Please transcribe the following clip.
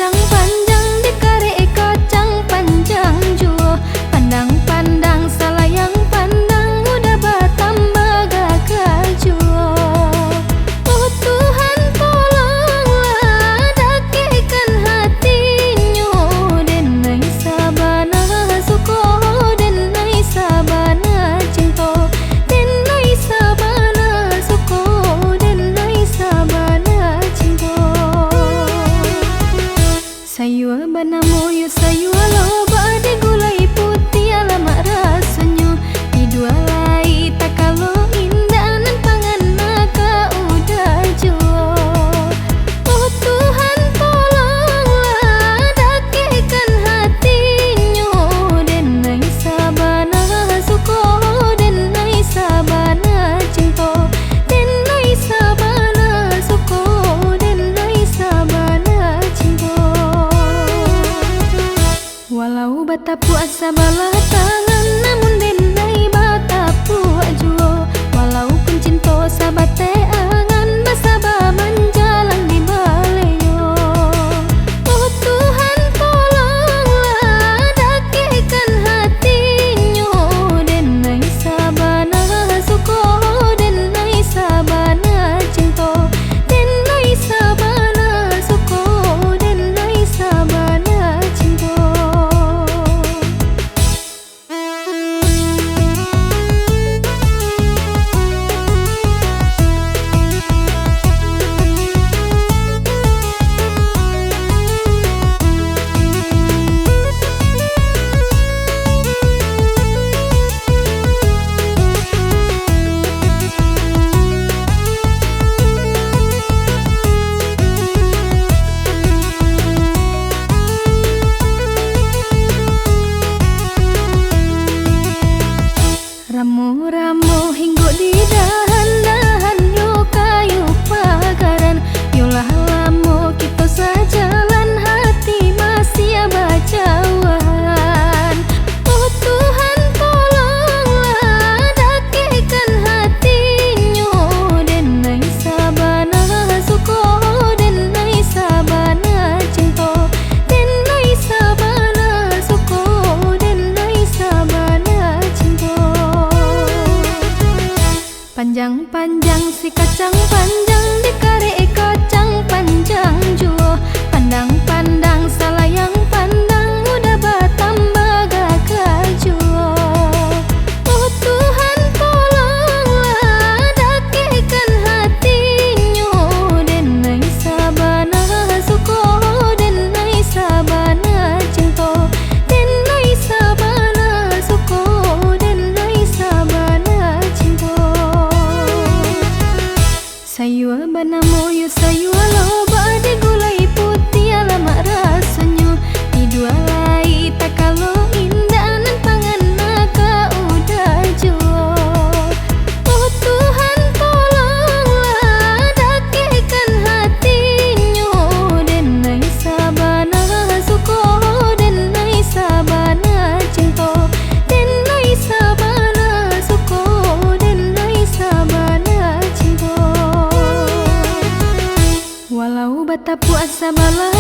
kacang panjang dikarek kacang panjang jua. Pandang-pandang salayang pandang udah bertambah gagah jua. Oh Tuhan tolonglah dakikkan hatinya denai sabana suko denai sabana cinta denai sabana suko denai sabana cinta. Sayur banamu yu sayur loba de gulai putih alamak rasanya dua lai tak kalau indah nan pangan maka udah jua. Oh Tuhan tolonglah dakikkan hatinya denai sabana suko denai sabana cinta denai sabana suko denai sabana cinta. Walau batapu asa balah tangan namun denai batapu jua. Walaupun cinta sabate angan basaba menjalang di baleyo. Oh Tuhan tolonglah dakikkan hatinya denai sabana suko denai sabana cinta denai sabana suko denai sabana cinta. Ramu-ramu hinggo di dahan-dahan yo kayu pagaran. Yolah lamo kita sajalan hati masih bacaan. Oh Tuhan tolonglah dakikkan hatinya denai sabana suko denai sabana cinta denai sabana suko denai sabana cinta. Panjang-panjang si kacang panjang dikarek kacang panjang jua. Pandang-pandang salayang pandang udah bertambah gagah jua. Oh Tuhan tolonglah dakikkan hatinya denai sabana suko denai sabana cinta denai sabana suko denai sabana cinta. Sayur banamu yu sayur loba de gulai putih alamak rasanya dua lai tak kalau indah nan pangan maka udah jua. Oh Tuhan tolonglah dakikkan hatinya denai sabana suko denai sabana cinta denai sabana suko denai sabana cinta. Walau batapu asa balah